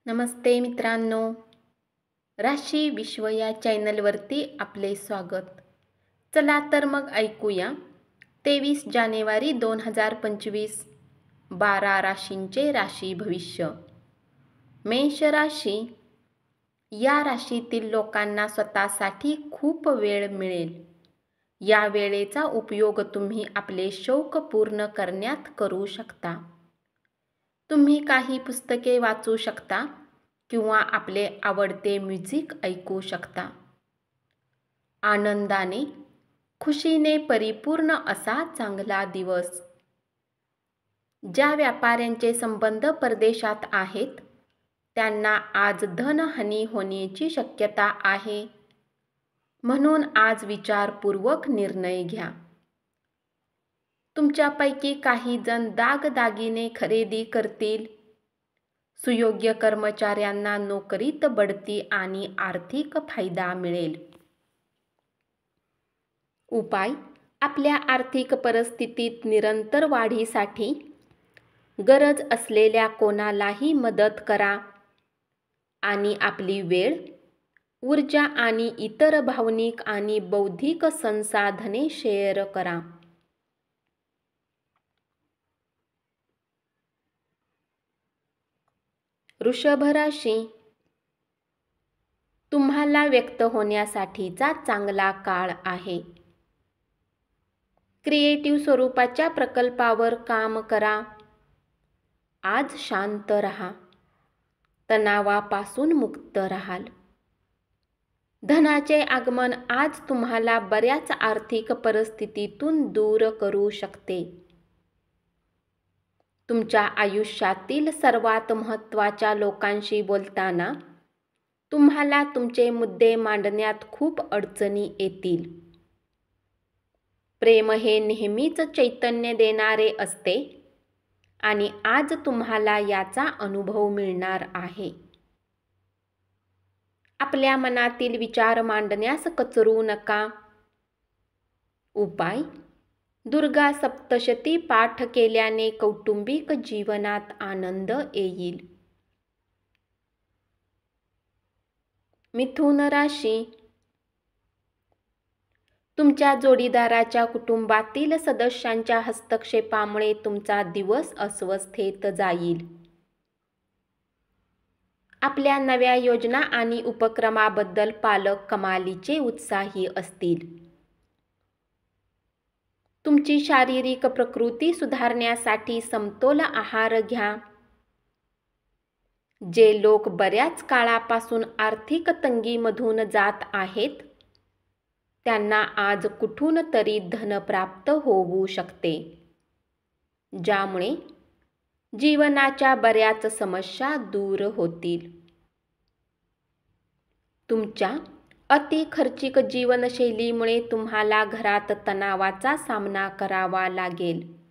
नमस्ते मित्रांनो, राशी विश्व या चॅनलवरती आपले स्वागत. चला तर मग ऐकूया 23 जानेवारी 2025 12 राशींचे राशी भविष्य. मेष राशी. या राशीतील लोकांना स्वतःसाठी खूप वेळ मिळेल. या वेळेचा उपयोग तुम्ही आपले शौक पूर्ण करण्यात करू शकता. तुम्ही काही पुस्तके वाचू शकता किंवा आपले आवडते म्युझिक ऐकू शकता. आनंदाने, खुशीने परिपूर्ण असा चांगला दिवस. ज्या व्यापाऱ्यांचे संबंध परदेशात आहेत त्यांना आज धनहानी होण्याची शक्यता आहे. म्हणून आज विचारपूर्वक निर्णय घ्या. तुमच्यापैकी काही जण दागदागिने खरेदी करतील. सुयोग्य कर्मचाऱ्यांना नोकरीत बढती आणि आर्थिक फायदा मिळेल. उपाय. आपल्या आर्थिक परिस्थितीत निरंतर वाढीसाठी गरज असलेल्या कोणालाही मदत करा आणि आपली वेळ, ऊर्जा आणि इतर भावनिक आणि बौद्धिक संसाधने शेअर करा. वृषभ राशी. तुम्हाला व्यक्त होण्यासाठीचा चांगला काळ आहे. क्रिएटिव्ह स्वरूपाच्या प्रकल्पावर काम करा. आज शांत रहा. तणावापासून मुक्त राहाल. धनाचे आगमन आज तुम्हाला बऱ्याच आर्थिक परिस्थितीतून दूर करू शकते. तुमच्या आयुष्यातील सर्वात महत्त्वाच्या लोकांशी बोलताना तुम्हाला तुमचे मुद्दे मांडण्यात खूप अडचणी येतील. प्रेम हे नेहमीच चैतन्य देणारे असते आणि आज तुम्हाला याचा अनुभव मिळणार आहे. आपल्या मनातील विचार मांडण्यास कचरू नका. उपाय. दुर्गा सप्तशती पाठ केल्याने कौटुंबिक जीवनात आनंद येईल. मिथुन राशी. तुमच्या जोडीदाराच्या कुटुंबातील सदस्यांच्या हस्तक्षेपामुळे तुमचा दिवस अस्वस्थतेत जाईल. आपल्या नव्या योजना आणि उपक्रमाबद्दल पालक कमालीचे उत्साही असतील. तुमची शारीरिक प्रकृती सुधारण्यासाठी समतोल आहार घ्या. जे लोक बऱ्याच काळापासून आर्थिक तंगीमधून जात आहेत त्यांना आज कुठून तरी धन प्राप्त होऊ शकते, ज्यामुळे जीवनाच्या बऱ्याच समस्या दूर होतील. तुमच्या अति खर्चिक जीवनशैलीमुळे तुम्हाला घरात तणावाचा सामना करावा लागेल.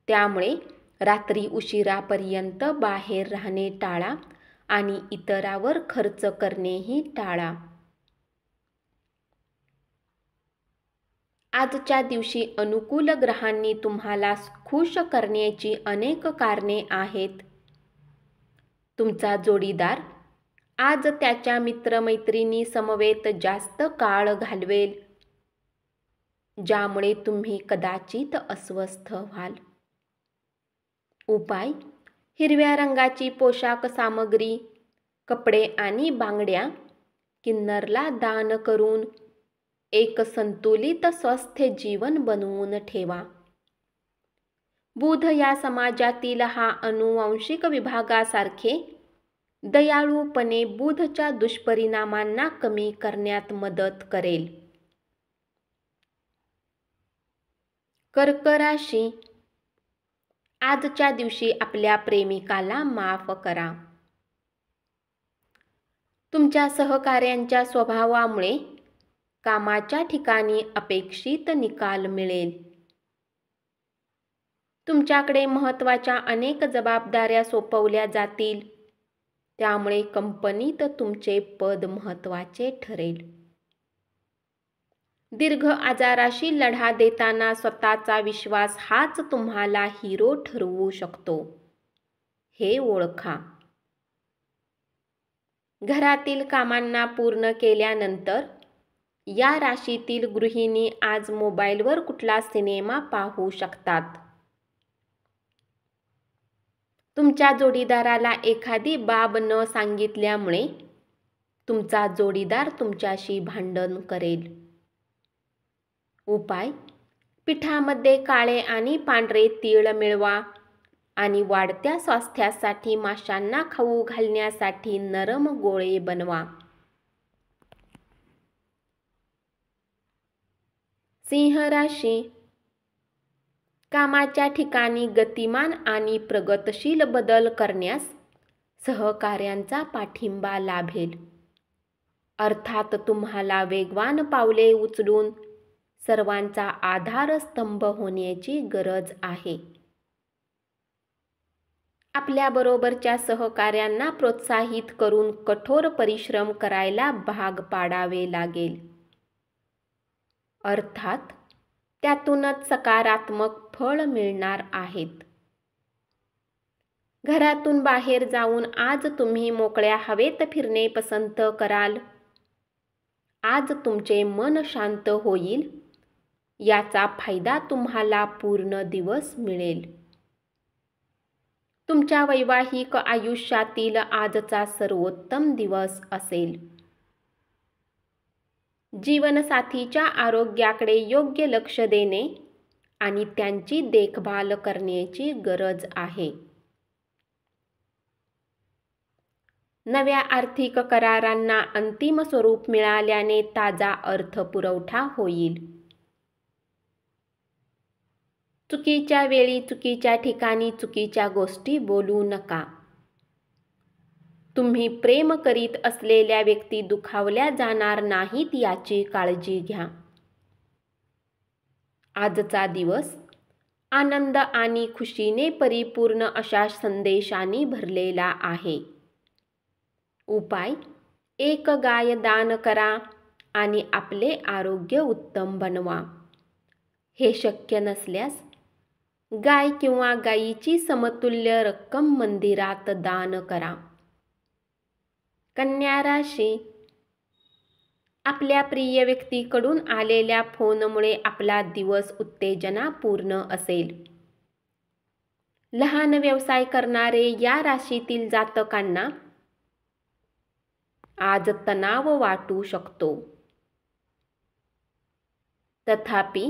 त्यामुळे रात्री उशिरापर्यंत बाहेर राहणे टाळा आणि इतरांवर खर्च करणेही टाळा. आजच्या दिवशी अनुकूल ग्रहांनी तुम्हाला खुश करण्याची अनेक कारणे आहेत. तुमचा जोडीदार आज त्याच्या मित्रमैत्रिणी समवेत जास्त काळ घालवेल, ज्यामुळे तुम्ही कदाचित अस्वस्थ व्हाल. उपाय. हिरव्या रंगाची पोशाख सामग्री, कपडे आणि बांगड्या किन्नरला दान करून एक संतुलित स्वस्थ जीवन बनवून ठेवा. बुध या समाजातील हा अनुवांशिक विभागासारखे दयाळूपणे बुधच्या दुष्परिणामांना कमी करण्यात मदत करेल. कर्क राशी. आजच्या दिवशी आपल्या प्रेमिकाला माफ करा. तुमच्या सहकाऱ्यांच्या स्वभावामुळे कामाच्या ठिकाणी अपेक्षित निकाल मिळेल. तुमच्याकडे महत्त्वाच्या अनेक जबाबदाऱ्या सोपवल्या जातील, त्यामुळे कंपनीत तुमचे पद महत्त्वाचे ठरेल. दीर्घ आजाराशी लढा देताना स्वतःचा विश्वास हाच तुम्हाला हिरो ठरवू शकतो, हे ओळखा. घरातील कामांना पूर्ण केल्यानंतर या राशीतील गृहिणी आज मोबाईलवर कुठला सिनेमा पाहू शकतात. तुमच्या जोडीदाराला एखादी बाब न सांगितल्यामुळे तुमचा जोडीदार तुमच्याशी भांडण करेल. उपाय: पिठामध्ये काळे आणि पांढरे तीळ मिळवा आणि वाढत्या स्वास्थ्यासाठी माशांना खाऊ घालण्यासाठी नरम गोळे बनवा. सिंह राशी. कामाच्या ठिकाणी गतिमान आणि प्रगतशील बदल करण्यास सहकाऱ्यांचा पाठिंबा लाभेल. अर्थात तुम्हाला वेगवान पावले उचलून सर्वांचा आधारस्तंभ होण्याची गरज आहे. आपल्याबरोबरच्या सहकाऱ्यांना प्रोत्साहित करून कठोर परिश्रम करायला भाग पाडावे लागेल. अर्थात त्यातूनच सकारात्मक फळ मिळणार आहेत. घरातून बाहेर जाऊन आज तुम्ही मोकळ्या हवेत फिरणे पसंत कराल. आज तुमचे मन शांत होईल. याचा फायदा तुम्हाला पूर्ण दिवस मिळेल. तुमच्या वैवाहिक आयुष्यातील आजचा सर्वोत्तम दिवस असेल. जीवनसाथीच्या आरोग्याकडे योग्य लक्ष देणे आणि त्यांची देखभाल करण्याची गरज आहे. नव्या आर्थिक करारांना अंतिम स्वरूप मिळाल्याने ताजा अर्थपुरवठा होईल. चुकीच्या वेळी चुकीच्या ठिकाणी चुकीच्या गोष्टी बोलू नका. तुम्ही प्रेम करीत असलेल्या व्यक्ती दुखावल्या जाणार नाहीत याची काळजी घ्या. आजचा दिवस आनंद आणि खुशीने परिपूर्ण अशा संदेशांनी भरलेला आहे. उपाय: एक गाय दान करा आणि आपले आरोग्य उत्तम बनवा. हे शक्य नसल्यास गाय किंवा गायीची समतुल्य रक्कम मंदिरात दान करा. कन्या राशी. आपल्या प्रिय व्यक्तीकडून आलेल्या फोनमुळे आपला दिवस उत्तेजनापूर्ण असेल. लहान व्यवसाय करणारे या राशीतील जातकांना आज तणाव वाटू शकतो. तथापि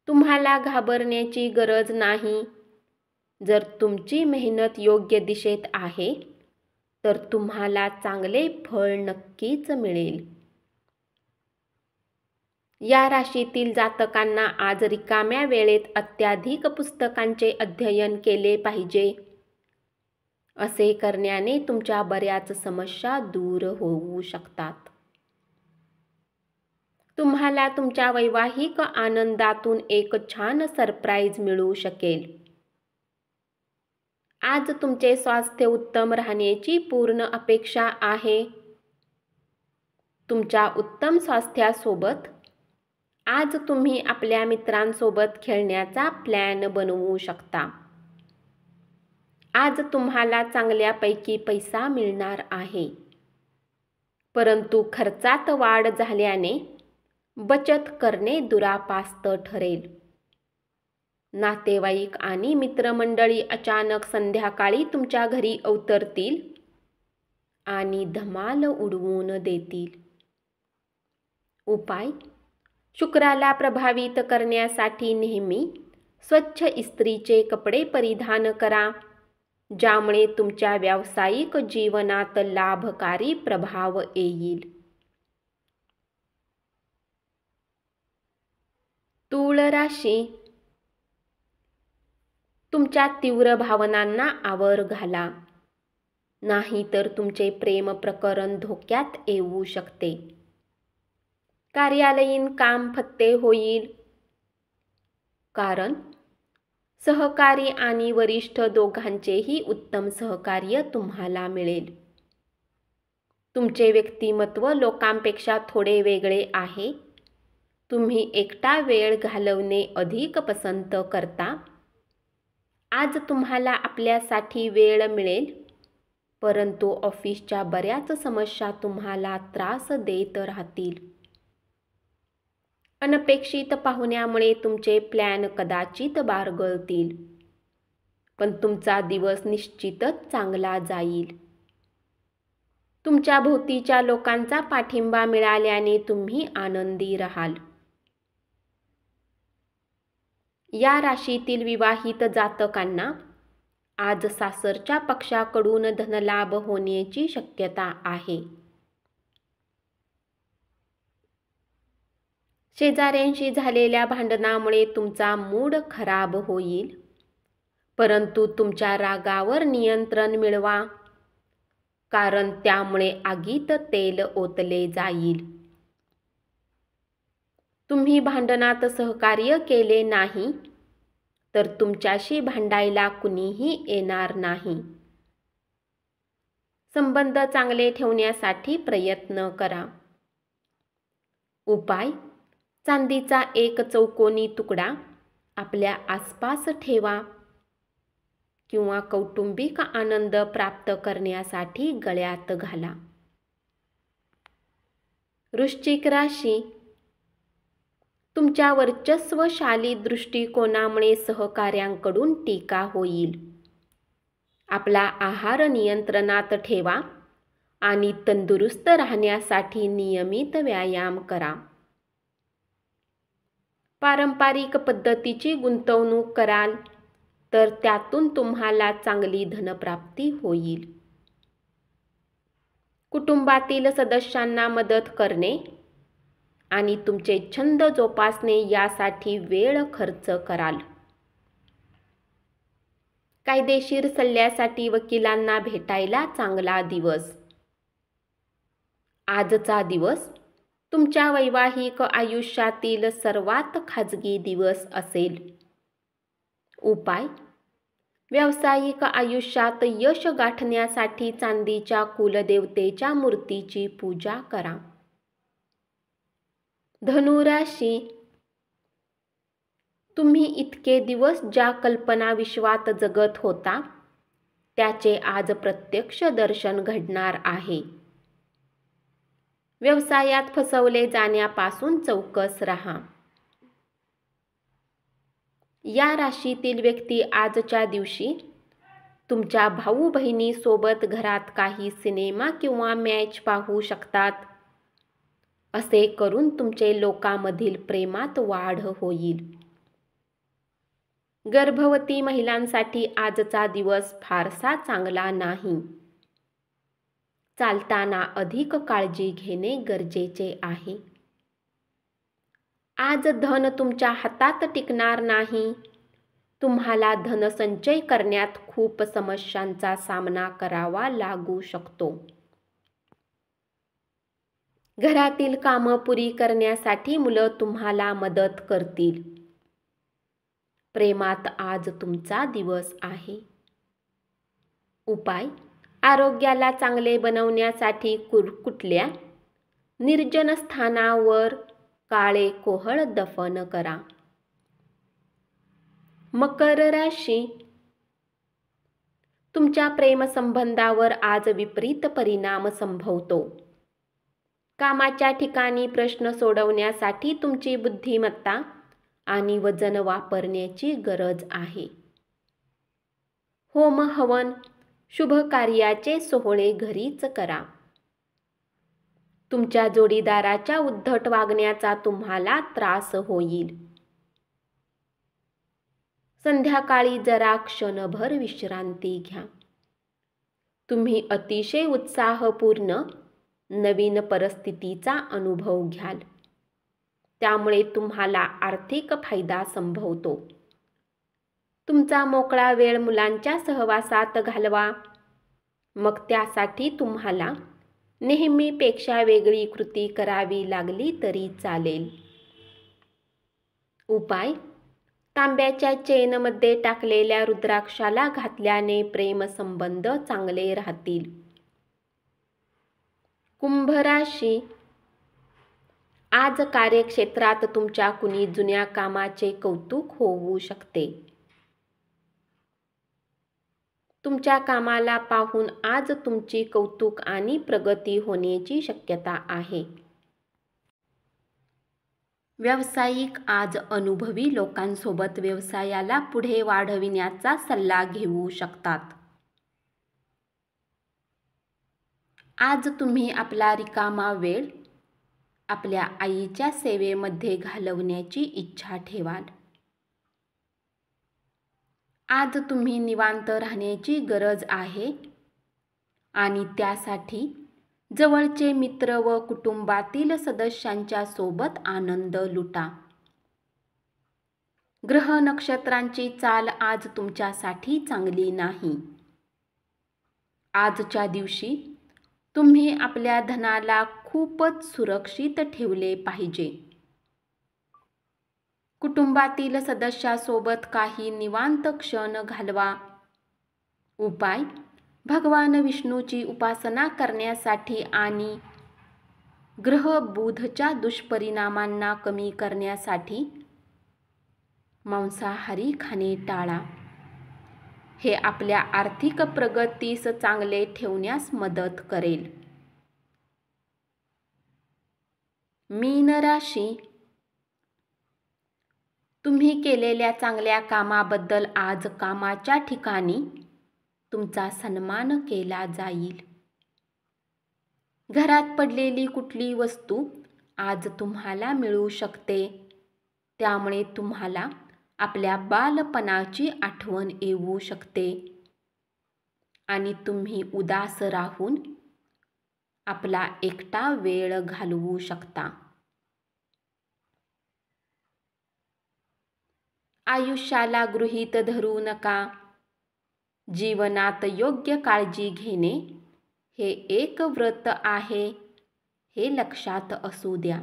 तुम्हाला घाबरण्याची गरज नाही. जर तुमची मेहनत योग्य दिशेत आहे तर तुम्हाला चांगले फळ नक्कीच मिळेल. या राशीतील जातकांना आज रिकाम्या वेळेत अत्याधिक पुस्तकांचे अध्ययन केले पाहिजे. असे करण्याने तुमच्या बऱ्याच समस्या दूर होऊ शकतात. तुम्हाला तुमच्या वैवाहिक आनंदातून एक छान सरप्राईज मिळू शकेल. आज तुमचे स्वास्थ्य उत्तम राहण्याची पूर्ण अपेक्षा आहे. तुमच्या उत्तम स्वास्थ्यासोबत आज तुम्ही आपल्या मित्रांसोबत खेळण्याचा प्लॅन बनवू शकता. आज तुम्हाला चांगल्यापैकी पैसा मिळणार आहे. परंतु खर्चात वाढ झाल्याने बचत करणे दुरापास्त ठरेल. नातेवाईक आणि मित्रमंडळी अचानक संध्याकाळी तुमच्या घरी अवतरतील आणि धमाल उडवून देतील. उपाय: शुक्राला प्रभावित करण्यासाठी नेहमी स्वच्छ इस्त्रीचे कपडे परिधान करा, ज्यामुळे तुमच्या व्यावसायिक जीवनात लाभकारी प्रभाव येईल. तूळ राशी. तुमच्या तीव्र भावनांना आवर घाला, नाहीतर तुमचे प्रेम प्रकरण धोक्यात येऊ शकते. कार्यालयीन काम फत्ते होईल, कारण सहकारी आणि वरिष्ठ दोघांचेही उत्तम सहकार्य तुम्हाला मिळेल. तुमचे व्यक्तिमत्व लोकांपेक्षा थोडे वेगळे आहे. तुम्ही एकटा वेळ घालवणे अधिक पसंत करता. आज तुम्हाला आपल्यासाठी वेळ मिळेल. परंतु ऑफिसच्या बऱ्याच समस्या तुम्हाला त्रास देत राहतील. अनपेक्षित पाहुण्यामुळे तुमचे प्लॅन कदाचित बारगळतील, पण तुमचा दिवस निश्चितच चांगला जाईल. तुमच्या भोवतीच्या लोकांचा पाठिंबा मिळाल्याने तुम्ही आनंदी राहाल. या राशीतील विवाहित जातकांना आज सासरच्या पक्षाकडून धनलाभ होण्याची शक्यता आहे. शेजाऱ्यांशी झालेल्या भांडणामुळे तुमचा मूड खराब होईल, परंतु तुमच्या रागावर नियंत्रण मिळवा, कारण त्यामुळे आगीत तेल ओतले जाईल. तुम्ही भांडणात सहकार्य केले नाही तर तुमच्याशी भांडायला कुणीही येणार नाही. संबंध चांगले ठेवण्यासाठी प्रयत्न करा. उपाय: चांदीचा एक चौकोनी तुकडा आपल्या आसपास ठेवा किंवा कौटुंबिक आनंद प्राप्त करण्यासाठी गळ्यात घाला. वृश्चिक राशी, तुमच्या वर्चस्वशाली दृष्टिकोनामुळे सहकाऱ्यांकडून टीका होईल. आपला आहार नियंत्रणात ठेवा आणि तंदुरुस्त राहण्यासाठी नियमित व्यायाम करा. पारंपरिक पद्धतीची गुंतवणूक कराल तर त्यातून तुम्हाला चांगली धनप्राप्ती होईल. कुटुंबातील सदस्यांना मदत करणे आणि तुमचे छंद जोपासणे यासाठी वेळ खर्च कराल. कायदेशीर सल्ल्यासाठी वकिलांना भेटायला चांगला दिवस. आजचा दिवस तुमच्या वैवाहिक आयुष्यातील सर्वात खाजगी दिवस असेल. उपाय: व्यावसायिक आयुष्यात यश गाठण्यासाठी चांदीच्या कुलदेवतेच्या मूर्तीची पूजा करा. धनु राशी, तुम्ही इतके दिवस ज्या कल्पना विश्वात जगत होता त्याचे आज प्रत्यक्ष दर्शन घडणार आहे. व्यवसायात फसवले जाण्यापासून चौकस राहा. या राशीतील व्यक्ती आजच्या दिवशी तुमच्या भाऊ बहिणी सोबत घरात काही सिनेमा किंवा मॅच पाहू शकतात. असे करून तुमचे लोकांमधील प्रेमात वाढ होईल. गर्भवती महिलांसाठी आजचा दिवस फारसा चांगला नाही. चालताना अधिक काळजी घेणे गरजेचे आहे. आज धन तुमच्या हातात टिकणार नाही. तुम्हाला धनसंचय करण्यात खूप समस्यांचा सामना करावा लागू शकतो. घरातील कामं पुरी करण्यासाठी मुलं तुम्हाला मदत करतील. प्रेमात आज तुमचा दिवस आहे. उपाय: आरोग्याला चांगले बनवण्यासाठी कुठल्या निर्जन स्थानावर काळे कोहळ दफन करा. मकर राशी, तुमच्या प्रेमसंबंधावर आज विपरीत परिणाम संभवतो. कामाच्या ठिकाणी प्रश्न सोडवण्यासाठी तुमची बुद्धिमत्ता आणि वजन वापरण्याची गरज आहे. होम हवन, शुभ कार्याचे सोहळे घरीच करा. तुमच्या जोडीदाराच्या उद्धट वागण्याचा तुम्हाला त्रास होईल. संध्याकाळी जरा क्षणभर विश्रांती घ्या. तुम्ही अतिशय उत्साहपूर्ण नवीन परिस्थितीचा अनुभव घ्याल. त्यामुळे तुम्हाला आर्थिक फायदा संभवतो. तुमचा मोकळा वेळ मुलांच्या सहवासात घालवा. मग त्यासाठी तुम्हाला नेहमीपेक्षा वेगळी कृती करावी लागली तरी चालेल. उपाय: तांब्याच्या चेनमध्ये टाकलेल्या रुद्राक्षाला घातल्याने प्रेमसंबंध चांगले राहतील. कुंभ राशी, आज कार्यक्षेत्रात तुमच्या कुणी जुन्या कामाचे कौतुक होऊ शकते. तुमच्या कामाला पाहून आज तुमची कौतुक आणि प्रगती होण्याची शक्यता आहे. व्यावसायिक आज अनुभवी लोकांसोबत व्यवसायाला पुढे वाढविण्याचा सल्ला घेऊ शकतात. आज तुम्ही आपला रिकामा वेळ आपल्या आईच्या सेवेमध्ये घालवण्याची इच्छा ठेवाल. आज तुम्ही निवांत राहण्याची गरज आहे आणि त्यासाठी जवळचे मित्र व कुटुंबातील सदस्यांच्या सोबत आनंद लुटा. ग्रह नक्षत्रांची चाल आज तुमच्यासाठी चांगली नाही. आजच्या दिवशी तुम्ही आपल्या धनाला खूपच सुरक्षित ठेवले पाहिजे. कुटुंबातील सदस्यासोबत काही निवांत क्षण घालवा. उपाय: भगवान विष्णूची उपासना करण्यासाठी आणि ग्रह बुधच्या दुष्परिणामांना कमी करण्यासाठी मांसाहारी खाणे टाळा. हे आपल्या आर्थिक प्रगतीस चांगले ठेवण्यास मदत करेल. मीन राशी, तुम्ही केलेल्या चांगल्या कामाबद्दल आज कामाच्या ठिकाणी तुमचा सन्मान केला जाईल. घरात पडलेली कुठली वस्तू आज तुम्हाला मिळू शकते, त्यामुळे तुम्हाला आपल्या बालपणाची आठवण येऊ शकते आणि तुम्ही उदास राहून आपला एकटा वेळ घालवू शकता. आयुष्याला गृहीत धरू नका. जीवनात योग्य काळजी घेणे हे एक व्रत आहे, हे लक्षात असू द्या.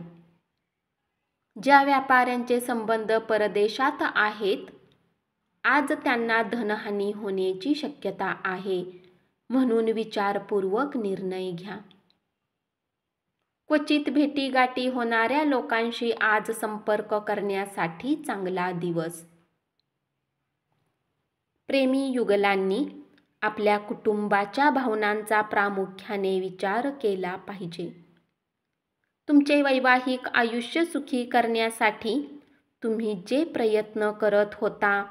ज्या व्यापाऱ्यांचे संबंध परदेशात आहेत, आज त्यांना धनहानी होण्याची शक्यता आहे, म्हणून विचारपूर्वक निर्णय घ्या. क्वचित भेटीगाठी होणाऱ्या लोकांशी आज संपर्क करण्यासाठी चांगला दिवस. प्रेमी युगलांनी आपल्या कुटुंबाच्या भावनांचा प्रामुख्याने विचार केला पाहिजे. तुमचे वैवाहिक आयुष्य सुखी करण्यासाठी तुम्ही जे प्रयत्न करत होता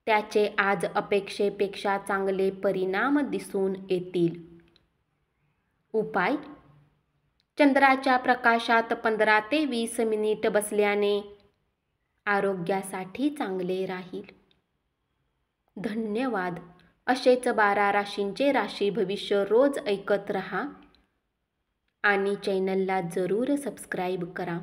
त्याचे आज अपेक्षेपेक्षा चांगले परिणाम दिसून येतील. उपाय: चंद्राच्या प्रकाशात 15 ते 20 मिनिट बसल्याने आरोग्यासाठी चांगले राहील. धन्यवाद. असेच 12 राशींचे राशी भविष्य रोज ऐकत रहा आणि चॅनलला जरूर सबस्क्राईब करा.